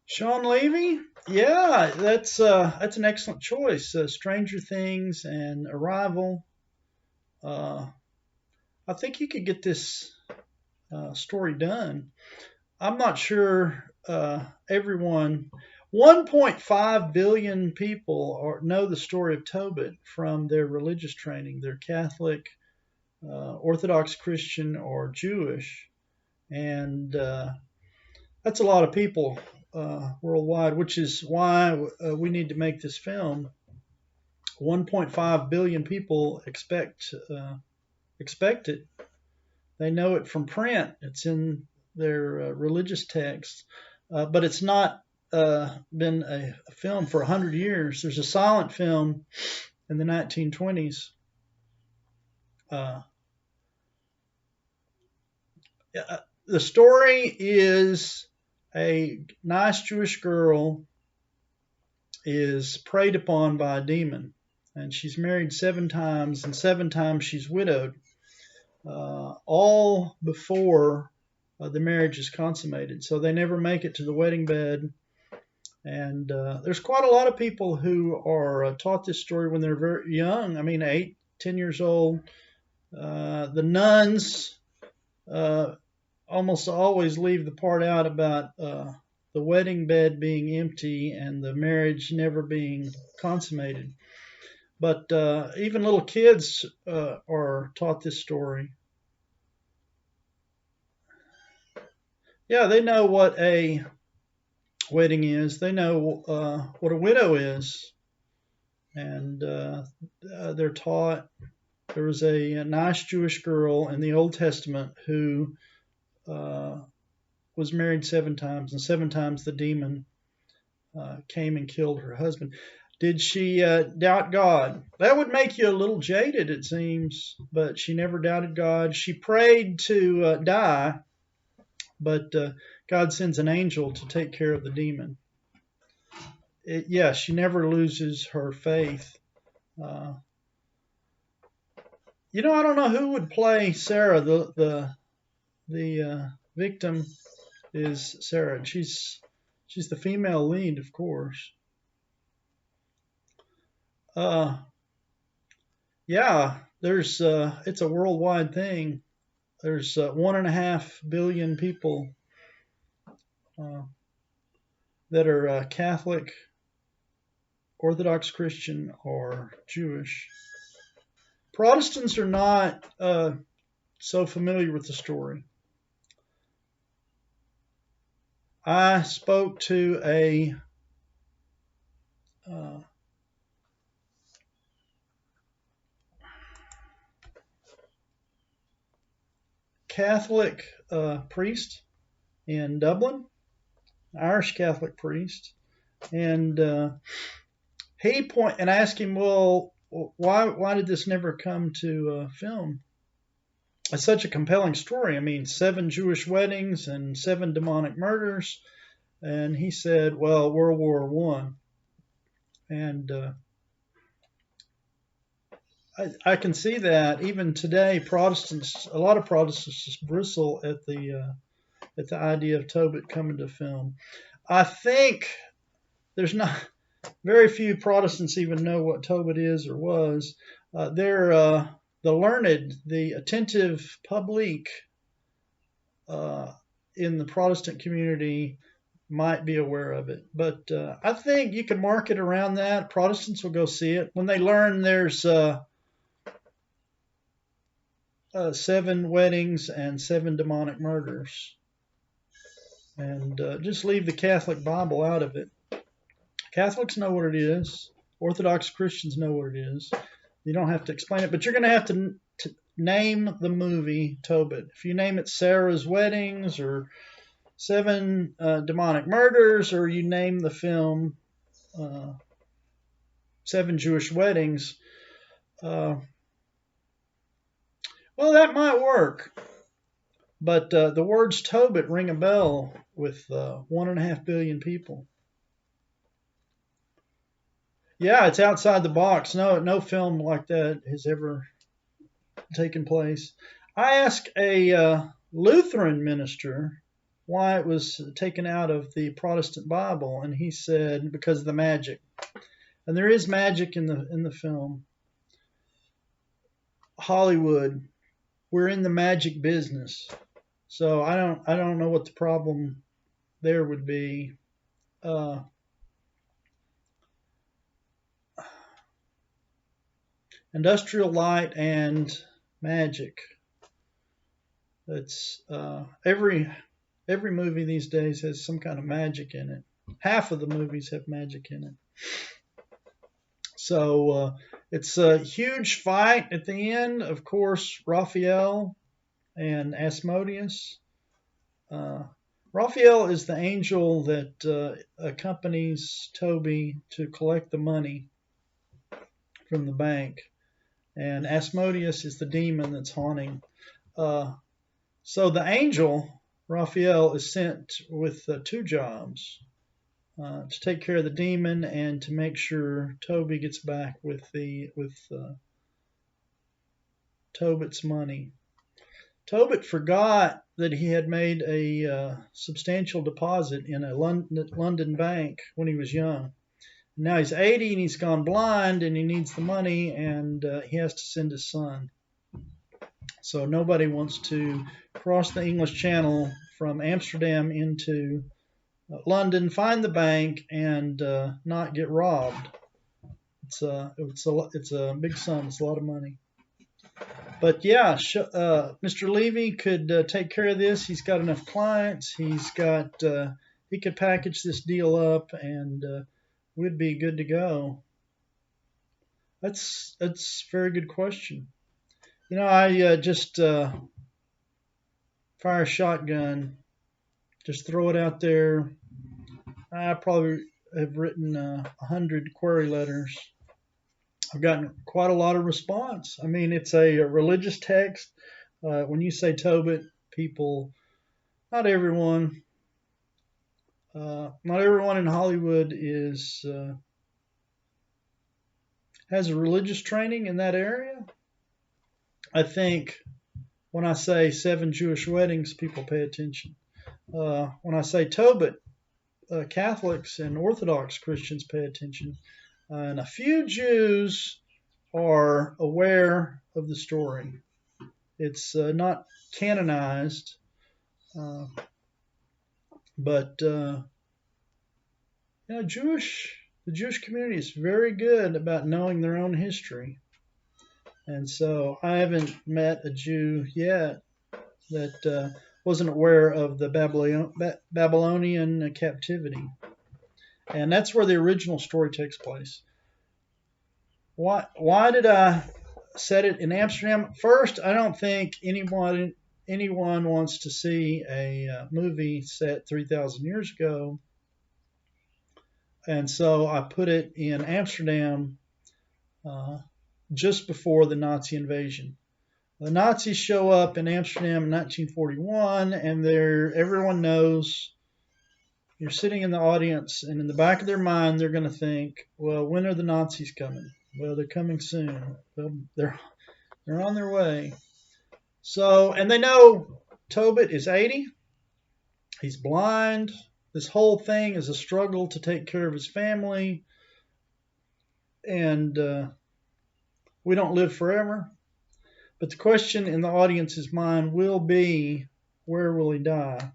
Shawn Levy? Yeah, that's an excellent choice. Stranger Things and Arrival. Uh, I think you could get this story done. I'm not sure everyone. 1.5 billion people know the story of Tobit from their religious training. They're Catholic, Orthodox Christian, or Jewish, and that's a lot of people worldwide, which is why we need to make this film. 1.5 billion people expect it. They know it from print. It's in their religious texts, but it's not been a film for 100 years. There's a silent film in the 1920s. Uh, the story is a nice Jewish girl is preyed upon by a demon, and she's married 7 times, and 7 times she's widowed, all before the marriage is consummated. So they never make it to the wedding bed. And there's quite a lot of people who are taught this story when they're very young. I mean, 8, 10 years old. The nuns almost always leave the part out about the wedding bed being empty and the marriage never being consummated. But even little kids are taught this story. Yeah, they know what a wedding is. They know what a widow is. And they're taught. There was a nice Jewish girl in the Old Testament who was married 7 times, and 7 times the demon came and killed her husband. Did she doubt God? That would make you a little jaded, it seems, but she never doubted God. She prayed to die, but God sends an angel to take care of the demon. She never loses her faith. I don't know who would play Sarah. The victim is Sarah. She's the female lead, of course. There's it's a worldwide thing. There's 1.5 billion people that are Catholic, Orthodox Christian, or Jewish. Protestants are not so familiar with the story. I spoke to a Catholic priest in Dublin, Irish Catholic priest, and I asked him, well, why did this never come to film? It's such a compelling story. I mean, 7 Jewish weddings and 7 demonic murders. And he said, well, World War One. And I can see that even today, a lot of Protestants just bristle at the idea of Tobit coming to film. I think there's not very few Protestants even know what Tobit is or was. They're the learned, the attentive public in the Protestant community might be aware of it. But I think you can market around that. Protestants will go see it. When they learn there's 7 weddings and 7 demonic murders. And just leave the Catholic Bible out of it. Catholics know what it is. Orthodox Christians know what it is. You don't have to explain it, but you're going to have to name the movie Tobit. If you name it Sarah's Weddings or 7 Demonic Murders, or you name the film 7 Jewish Weddings, well, that might work. But the words Tobit ring a bell with 1.5 billion people. Yeah, it's outside the box. No film like that has ever taken place. I asked a Lutheran minister why it was taken out of the Protestant Bible, and he said because of the magic. And there is magic in the film. Hollywood, we're in the magic business, so I don't know what the problem there would be. Industrial light and magic. It's every movie these days has some kind of magic in it. Half of the movies have magic in it. So it's a huge fight at the end. Of course, Raphael and Asmodeus. Raphael is the angel that accompanies Toby to collect the money from the bank, and Asmodeus is the demon that's haunting. So the angel Raphael is sent with two jobs: to take care of the demon and to make sure Toby gets back with Tobit's money. Tobit forgot that he had made a substantial deposit in a London bank when he was young. Now he's 80 and he's gone blind and he needs the money, and he has to send his son. So nobody wants to cross the English Channel from Amsterdam into London, find the bank, and not get robbed. It's a big sum. It's a lot of money. But yeah, Mr. Levy could take care of this. He's got enough clients. He could package this deal up, and we'd be good to go. That's a very good question. I just fire a shotgun, just throw it out there. I probably have written 100 query letters. I've gotten quite a lot of response. I mean, it's a religious text. When you say Tobit, people, not everyone in Hollywood has a religious training in that area. I think when I say 7 Jewish weddings, people pay attention. When I say Tobit, Catholics and Orthodox Christians pay attention. And a few Jews are aware of the story. It's not canonized, but the Jewish community is very good about knowing their own history. And so I haven't met a Jew yet that wasn't aware of the Babylonian captivity. And that's where the original story takes place. Why did I set it in Amsterdam? First, I don't think anyone wants to see a movie set 3,000 years ago. And so I put it in Amsterdam just before the Nazi invasion. The Nazis show up in Amsterdam in 1941, and everyone knows. You're sitting in the audience, and in the back of their mind, they're going to think, well, when are the Nazis coming? Well, they're coming soon. Well, they're on their way. So, and they know Tobit is 80. He's blind. This whole thing is a struggle to take care of his family. And we don't live forever. But the question in the audience's mind will be, where will he die?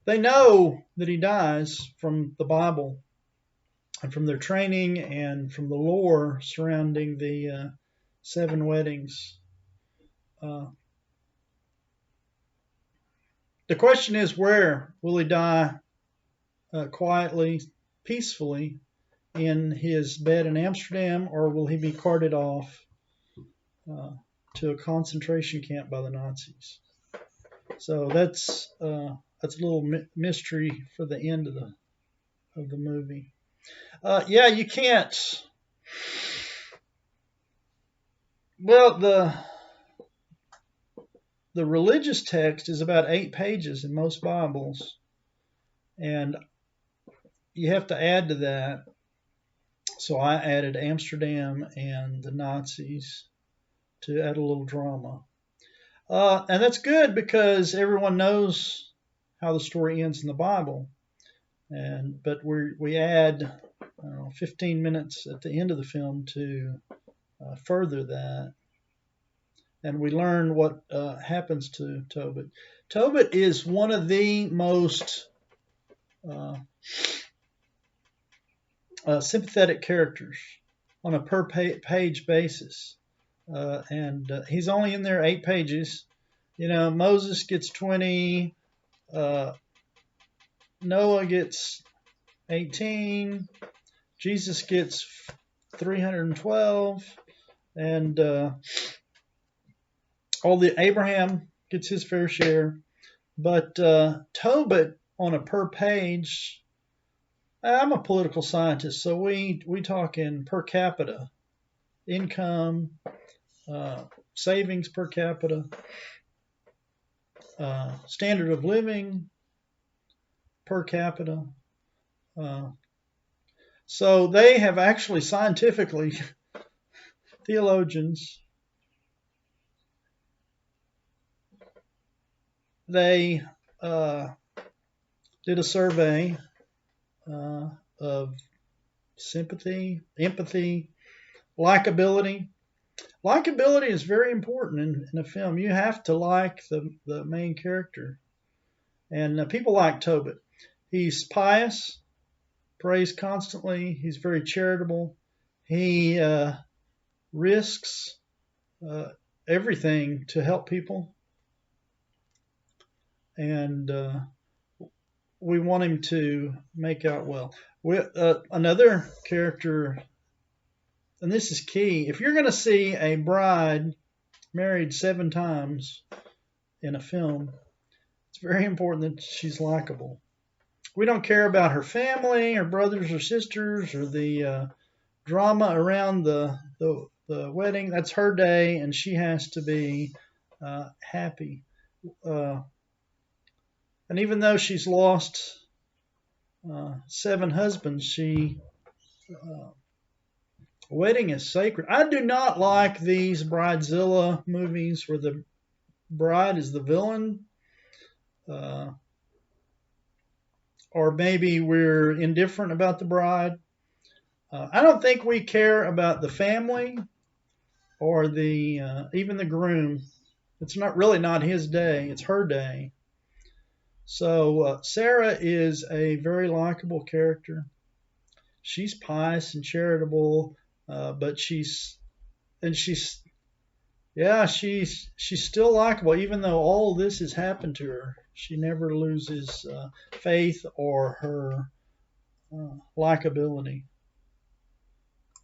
They know that he dies from the Bible and from their training and from the lore surrounding the 7 weddings. The question is, where will he die quietly, peacefully in his bed in Amsterdam, or will he be carted off to a concentration camp by the Nazis? So that's a little mystery for the end of the movie. Yeah, you can't. Well, the religious text is about 8 pages in most Bibles, and you have to add to that. So I added Amsterdam and the Nazis to add a little drama. And that's good because everyone knows how the story ends in the Bible. But we add 15 minutes at the end of the film to further that, and we learn what happens to Tobit. Tobit is one of the most sympathetic characters on a per page basis, and he's only in there 8 pages. Moses gets 20, Noah gets 18, Jesus gets 312, and Abraham gets his fair share. But Tobit on a per page, I'm a political scientist, so we talk in per capita income, savings per capita, standard of living per capita. So they have actually scientifically, theologians, they did a survey of sympathy, empathy, likability. Likability is very important in a film. You have to like the main character. And people like Tobit. He's pious, prays constantly. He's very charitable. He risks everything to help people. And we want him to make out well. Another character, and this is key, if you're going to see a bride married 7 times in a film, it's very important that she's likable. We don't care about her family, her brothers or sisters, or the drama around the wedding. That's her day, and she has to be happy. And even though she's lost 7 husbands, wedding is sacred. I do not like these Bridezilla movies where the bride is the villain. Or maybe we're indifferent about the bride. I don't think we care about the family or even the groom. It's not his day. It's her day. So Sarah is a very likable character. She's pious and charitable, but she's still likable, even though all this has happened to her. She never loses faith or her likability.